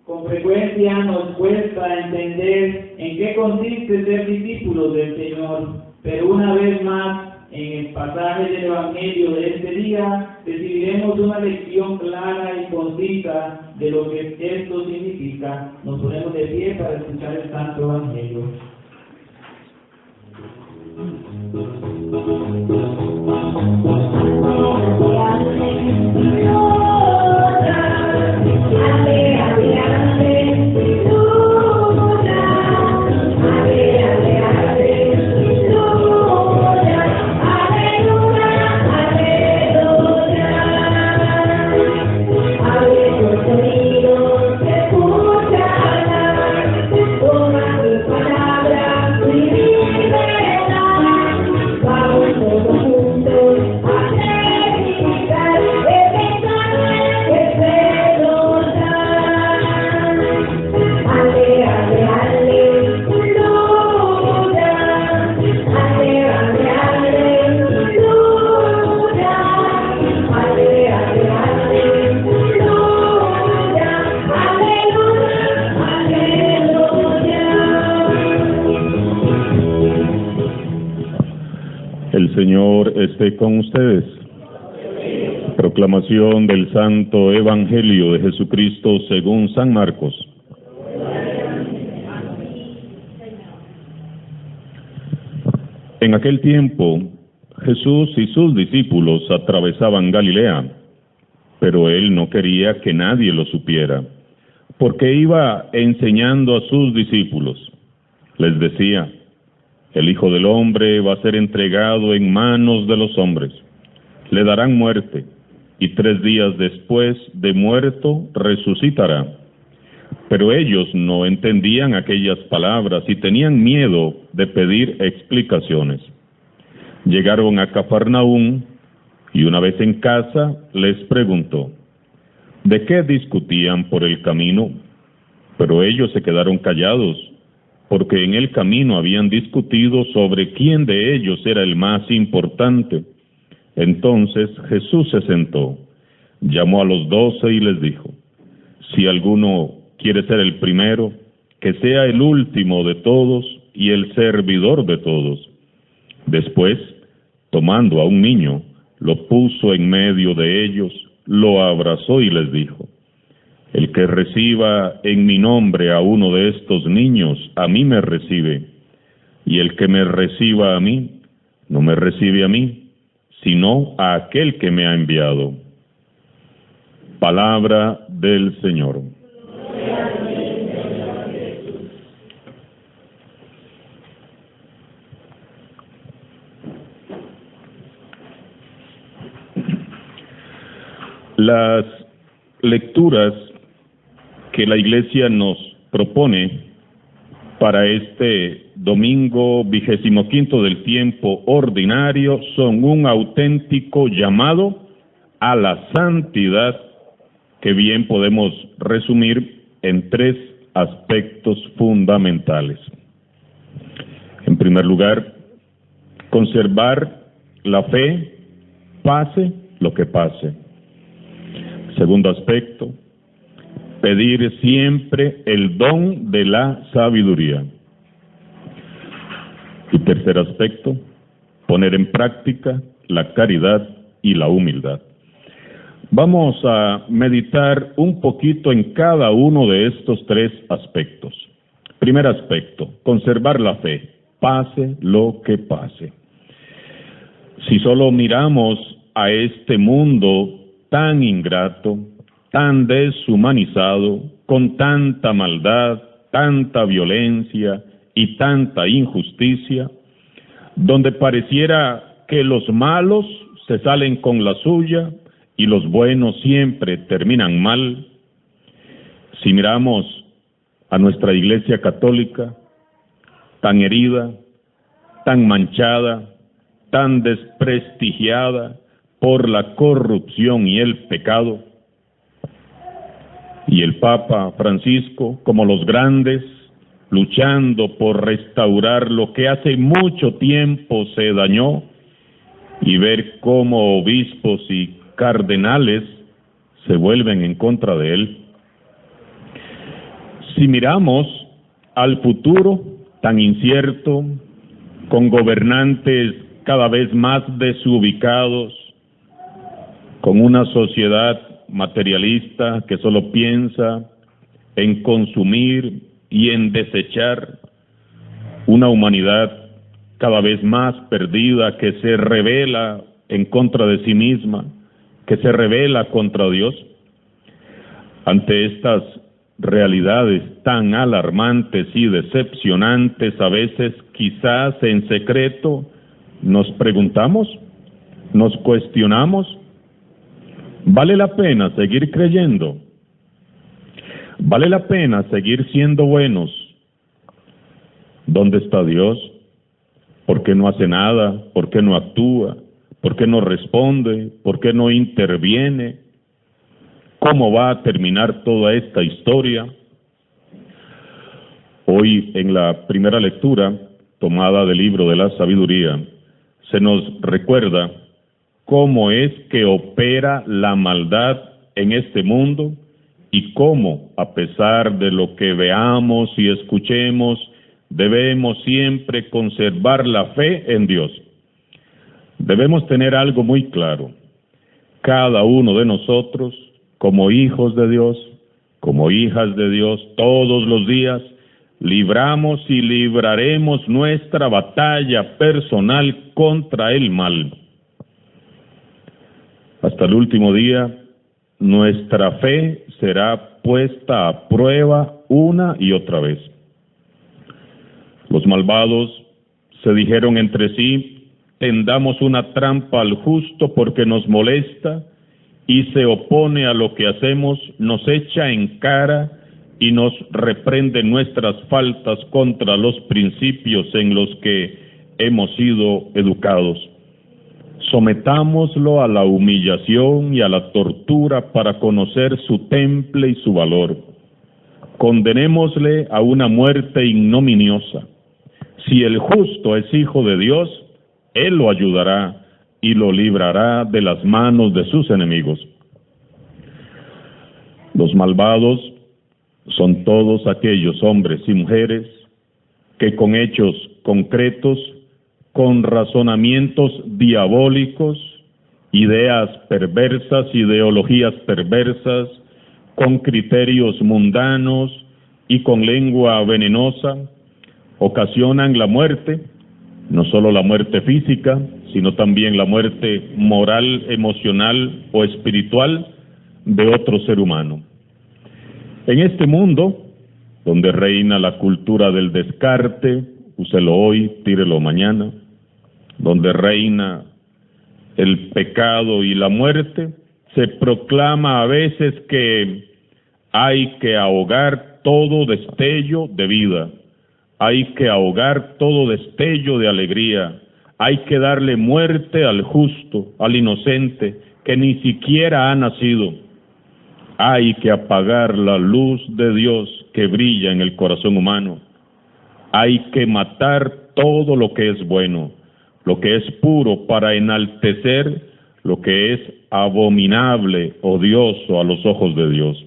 Con frecuencia nos cuesta entender en qué consiste ser discípulos del Señor, pero una vez más, en el pasaje del Evangelio de este día, recibiremos una lección clara y concisa de lo que esto significa. Nos ponemos de pie para escuchar el Santo Evangelio. El Señor esté con ustedes. Proclamación del Santo Evangelio de Jesucristo según San Marcos. En aquel tiempo, Jesús y sus discípulos atravesaban Galilea, pero él no quería que nadie lo supiera, porque iba enseñando a sus discípulos. Les decía: el Hijo del Hombre va a ser entregado en manos de los hombres. Le darán muerte, y 3 días después de muerto resucitará. Pero ellos no entendían aquellas palabras y tenían miedo de pedir explicaciones. Llegaron a Cafarnaúm, y una vez en casa les preguntó: ¿de qué discutían por el camino? Pero ellos se quedaron callados, porque en el camino habían discutido sobre quién de ellos era el más importante. Entonces Jesús se sentó, llamó a los 12 y les dijo: si alguno quiere ser el primero, que sea el último de todos y el servidor de todos. Después, tomando a un niño, lo puso en medio de ellos, lo abrazó y les dijo: el que reciba en mi nombre a uno de estos niños, a mí me recibe, y el que me reciba a mí, no me recibe a mí, sino a aquel que me ha enviado. Palabra del Señor. Las lecturas que la Iglesia nos propone para este domingo 25 del tiempo ordinario son un auténtico llamado a la santidad, que bien podemos resumir en 3 aspectos fundamentales. En primer lugar, conservar la fe, pase lo que pase. Segundo aspecto, pedir siempre el don de la sabiduría. Y tercer aspecto, poner en práctica la caridad y la humildad. Vamos a meditar un poquito en cada uno de estos 3 aspectos. Primer aspecto, conservar la fe, pase lo que pase. Si solo miramos a este mundo tan ingrato, tan deshumanizado, con tanta maldad, tanta violencia y tanta injusticia, donde pareciera que los malos se salen con la suya y los buenos siempre terminan mal. Si miramos a nuestra Iglesia Católica, tan herida, tan manchada, tan desprestigiada por la corrupción y el pecado, y el Papa Francisco, como los grandes, luchando por restaurar lo que hace mucho tiempo se dañó, y ver cómo obispos y cardenales se vuelven en contra de él. Si miramos al futuro tan incierto, con gobernantes cada vez más desubicados, con una sociedad materialista que solo piensa en consumir y en desechar, una humanidad cada vez más perdida que se rebela en contra de sí misma, que se rebela contra Dios. Ante estas realidades tan alarmantes y decepcionantes, a veces quizás en secreto nos preguntamos, nos cuestionamos, ¿vale la pena seguir creyendo? ¿Vale la pena seguir siendo buenos? ¿Dónde está Dios? ¿Por qué no hace nada? ¿Por qué no actúa? ¿Por qué no responde? ¿Por qué no interviene? ¿Cómo va a terminar toda esta historia? Hoy, en la primera lectura, tomada del libro de la sabiduría, se nos recuerda cómo es que opera la maldad en este mundo y cómo, a pesar de lo que veamos y escuchemos, debemos siempre conservar la fe en Dios. Debemos tener algo muy claro. Cada uno de nosotros, como hijos de Dios, como hijas de Dios, todos los días libramos y libraremos nuestra batalla personal contra el mal. Hasta el último día, nuestra fe será puesta a prueba una y otra vez. Los malvados se dijeron entre sí: tendamos una trampa al justo porque nos molesta y se opone a lo que hacemos, nos echa en cara y nos reprende nuestras faltas contra los principios en los que hemos sido educados. Sometámoslo a la humillación y a la tortura para conocer su temple y su valor. Condenémosle a una muerte ignominiosa. Si el justo es hijo de Dios, Él lo ayudará y lo librará de las manos de sus enemigos. Los malvados son todos aquellos hombres y mujeres que con hechos concretos, con razonamientos diabólicos, ideas perversas, ideologías perversas, con criterios mundanos y con lengua venenosa, ocasionan la muerte, no solo la muerte física, sino también la muerte moral, emocional o espiritual de otro ser humano. En este mundo, donde reina la cultura del descarte, úselo hoy, tírelo mañana, donde reina el pecado y la muerte, se proclama a veces que hay que ahogar todo destello de vida, hay que ahogar todo destello de alegría, hay que darle muerte al justo, al inocente, que ni siquiera ha nacido. Hay que apagar la luz de Dios que brilla en el corazón humano. Hay que matar todo lo que es bueno, lo que es puro, para enaltecer lo que es abominable, odioso a los ojos de Dios.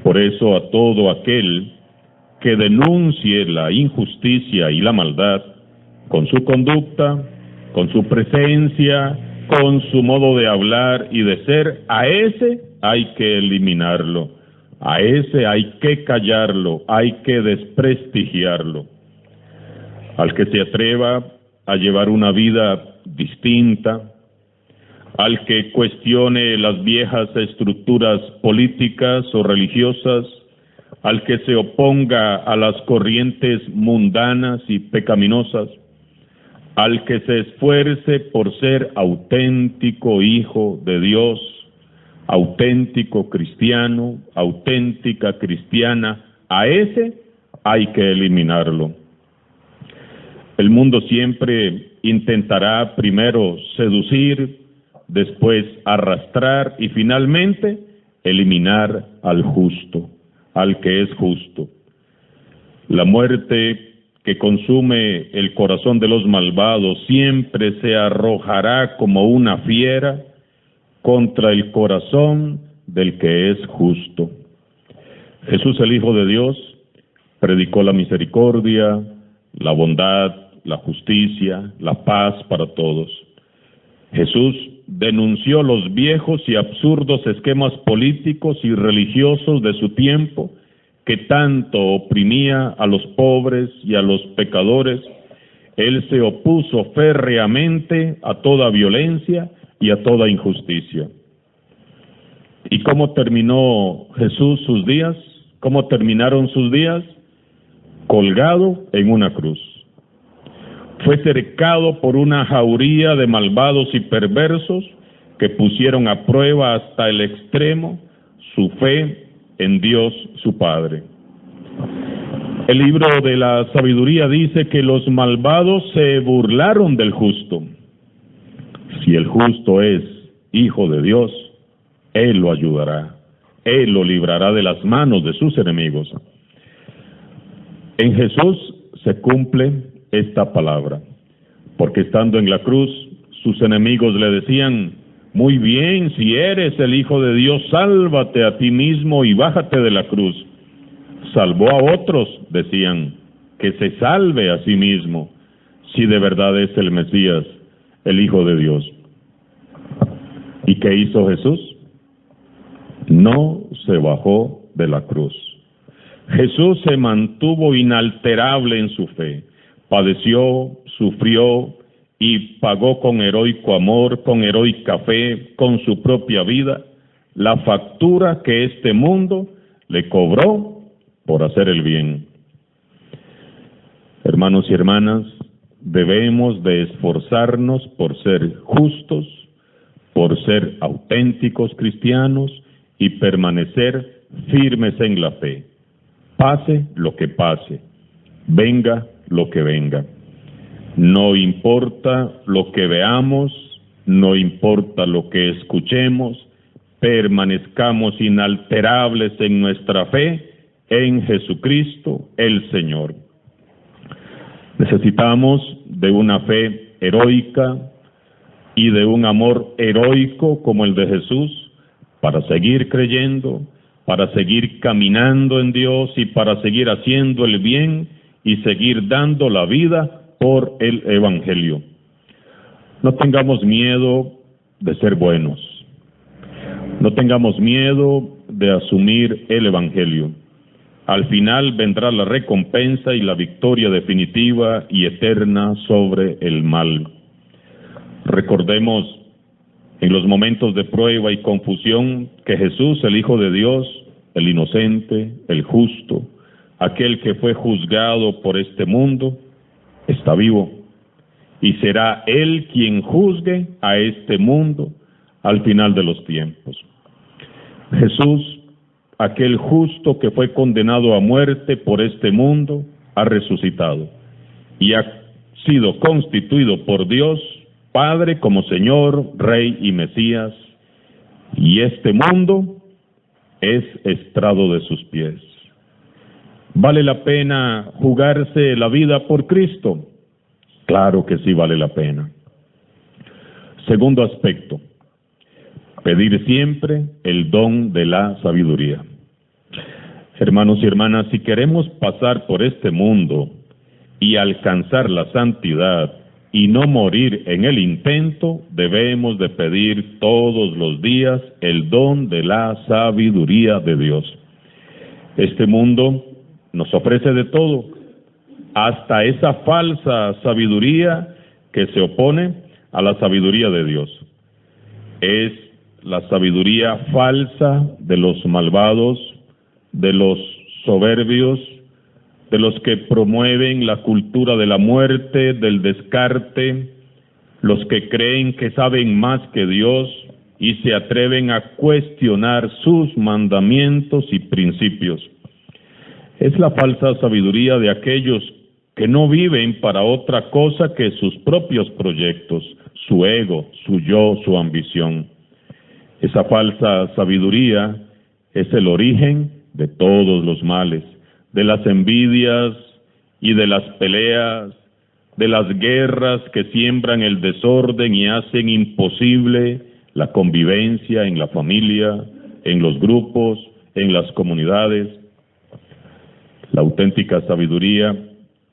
Por eso, a todo aquel que denuncie la injusticia y la maldad, con su conducta, con su presencia, con su modo de hablar y de ser, a ese hay que eliminarlo, a ese hay que callarlo, hay que desprestigiarlo. Al que se atreva a llevar una vida distinta, al que cuestione las viejas estructuras políticas o religiosas, al que se oponga a las corrientes mundanas y pecaminosas, al que se esfuerce por ser auténtico hijo de Dios, auténtico cristiano, auténtica cristiana, a ese hay que eliminarlo. El mundo siempre intentará primero seducir, después arrastrar y finalmente eliminar al justo, al que es justo. La muerte que consume el corazón de los malvados siempre se arrojará como una fiera contra el corazón del que es justo. Jesús, el Hijo de Dios, predicó la misericordia, la bondad, la justicia, la paz para todos. Jesús denunció los viejos y absurdos esquemas políticos y religiosos de su tiempo que tanto oprimía a los pobres y a los pecadores. Él se opuso férreamente a toda violencia y a toda injusticia. ¿Y cómo terminó Jesús sus días? ¿Cómo terminaron sus días? Colgado en una cruz. Fue cercado por una jauría de malvados y perversos que pusieron a prueba hasta el extremo su fe en Dios su Padre. El libro de la sabiduría dice que los malvados se burlaron del justo. Si el justo es hijo de Dios, Él lo ayudará, Él lo librará de las manos de sus enemigos. En Jesús se cumple esta palabra, porque estando en la cruz, sus enemigos le decían: muy bien, si eres el Hijo de Dios, sálvate a ti mismo y bájate de la cruz. Salvó a otros, decían, que se salve a sí mismo, si de verdad es el Mesías, el Hijo de Dios. ¿Y qué hizo Jesús? No se bajó de la cruz. Jesús se mantuvo inalterable en su fe. Padeció, sufrió y pagó con heroico amor, con heroica fe, con su propia vida, la factura que este mundo le cobró por hacer el bien. Hermanos y hermanas, debemos de esforzarnos por ser justos, por ser auténticos cristianos y permanecer firmes en la fe. Pase lo que pase, venga lo que venga. No importa lo que veamos, no importa lo que escuchemos, permanezcamos inalterables en nuestra fe en Jesucristo el Señor. Necesitamos de una fe heroica y de un amor heroico como el de Jesús para seguir creyendo, para seguir caminando en Dios y para seguir haciendo el bien y seguir dando la vida por el Evangelio. No tengamos miedo de ser buenos. No tengamos miedo de asumir el Evangelio. Al final vendrá la recompensa y la victoria definitiva y eterna sobre el mal. Recordemos en los momentos de prueba y confusión que Jesús, el Hijo de Dios, el inocente, el justo, aquel que fue juzgado por este mundo, está vivo. Y será Él quien juzgue a este mundo al final de los tiempos. Jesús, aquel justo que fue condenado a muerte por este mundo, ha resucitado y ha sido constituido por Dios Padre como Señor, Rey y Mesías, y este mundo es estrado de sus pies. ¿Vale la pena jugarse la vida por Cristo? Claro que sí vale la pena. Segundo aspecto, pedir siempre el don de la sabiduría. Hermanos y hermanas, si queremos pasar por este mundo y alcanzar la santidad y no morir en el intento, debemos de pedir todos los días el don de la sabiduría de Dios. Este mundo nos ofrece de todo, hasta esa falsa sabiduría que se opone a la sabiduría de Dios. Es la sabiduría falsa de los malvados, de los soberbios, de los que promueven la cultura de la muerte, del descarte, los que creen que saben más que Dios y se atreven a cuestionar sus mandamientos y principios. Es la falsa sabiduría de aquellos que no viven para otra cosa que sus propios proyectos, su ego, su yo, su ambición. Esa falsa sabiduría es el origen de todos los males, de las envidias y de las peleas, de las guerras que siembran el desorden y hacen imposible la convivencia en la familia, en los grupos, en las comunidades. La auténtica sabiduría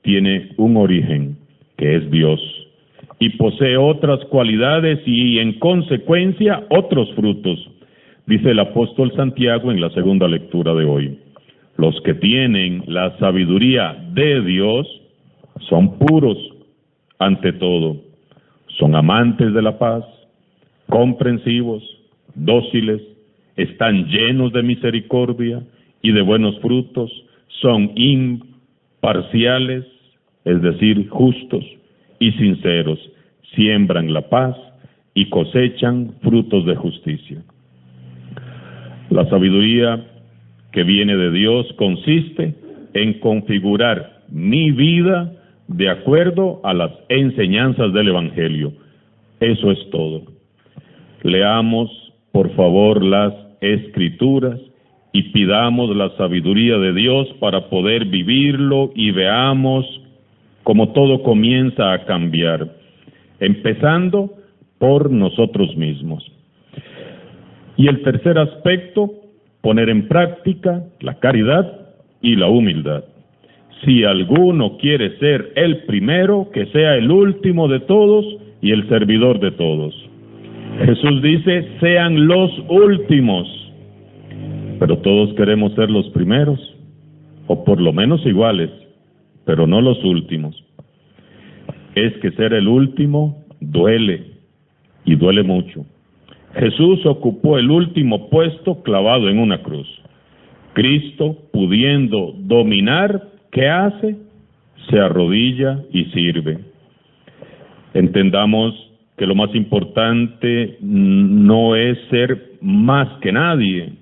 tiene un origen, que es Dios, y posee otras cualidades y en consecuencia otros frutos. Dice el apóstol Santiago en la segunda lectura de hoy: los que tienen la sabiduría de Dios son puros ante todo, son amantes de la paz, comprensivos, dóciles, están llenos de misericordia y de buenos frutos, son imparciales, es decir, justos y sinceros, siembran la paz y cosechan frutos de justicia. La sabiduría que viene de Dios consiste en configurar mi vida de acuerdo a las enseñanzas del Evangelio. Eso es todo. Leamos, por favor, las Escrituras y pidamos la sabiduría de Dios para poder vivirlo, y veamos cómo todo comienza a cambiar, empezando por nosotros mismos. Y el tercer aspecto, poner en práctica la caridad y la humildad. Si alguno quiere ser el primero, que sea el último de todos y el servidor de todos. Jesús dice: sean los últimos. Pero todos queremos ser los primeros, o por lo menos iguales, pero no los últimos. Es que ser el último duele, y duele mucho. Jesús ocupó el último puesto clavado en una cruz. Cristo, pudiendo dominar, ¿qué hace? Se arrodilla y sirve. Entendamos que lo más importante no es ser más que nadie.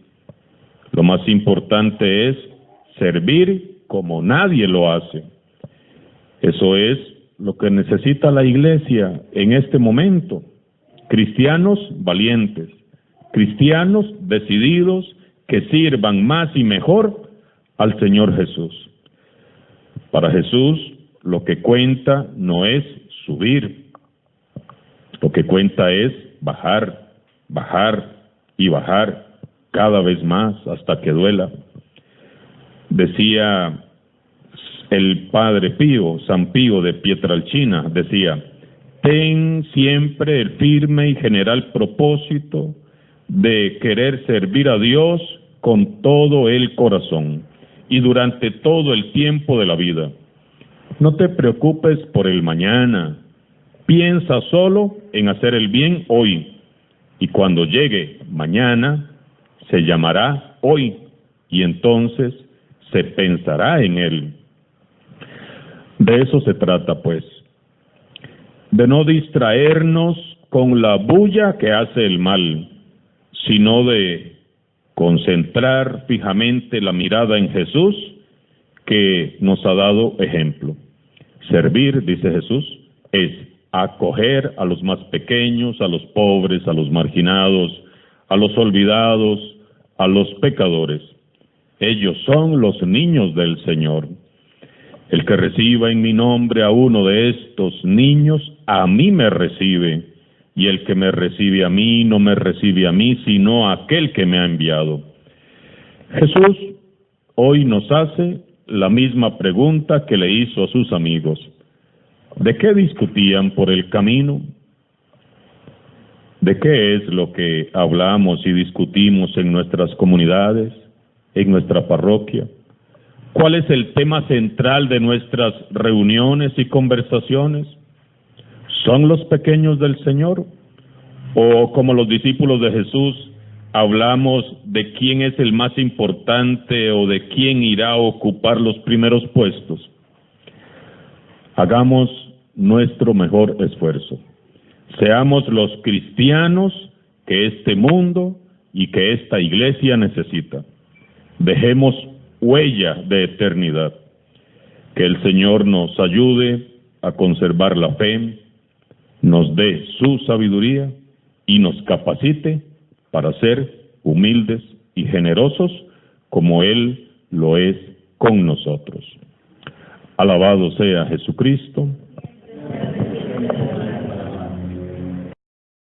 Lo más importante es servir como nadie lo hace. Eso es lo que necesita la Iglesia en este momento. Cristianos valientes, cristianos decididos que sirvan más y mejor al Señor Jesús. Para Jesús, lo que cuenta no es subir, lo que cuenta es bajar, bajar y bajar cada vez más hasta que duela. Decía el Padre Pío, San Pío de Pietrelcina, decía: ten siempre el firme y general propósito de querer servir a Dios con todo el corazón y durante todo el tiempo de la vida. No te preocupes por el mañana, piensa solo en hacer el bien hoy, y cuando llegue mañana se llamará hoy, y entonces se pensará en él. De eso se trata, pues, de no distraernos con la bulla que hace el mal, sino de concentrar fijamente la mirada en Jesús, que nos ha dado ejemplo. Servir, dice Jesús, es acoger a los más pequeños, a los pobres, a los marginados, a los olvidados, a los pecadores. Ellos son los niños del Señor. El que reciba en mi nombre a uno de estos niños, a mí me recibe, y el que me recibe a mí, no me recibe a mí, sino a aquel que me ha enviado. Jesús hoy nos hace la misma pregunta que le hizo a sus amigos. ¿De qué discutían por el camino? ¿De qué es lo que hablamos y discutimos en nuestras comunidades, en nuestra parroquia? ¿Cuál es el tema central de nuestras reuniones y conversaciones? ¿Son los pequeños del Señor? ¿O como los discípulos de Jesús hablamos de quién es el más importante o de quién irá a ocupar los primeros puestos? Hagamos nuestro mejor esfuerzo. Seamos los cristianos que este mundo y que esta iglesia necesita. Dejemos huella de eternidad. Que el Señor nos ayude a conservar la fe, nos dé su sabiduría y nos capacite para ser humildes y generosos como Él lo es con nosotros. Alabado sea Jesucristo.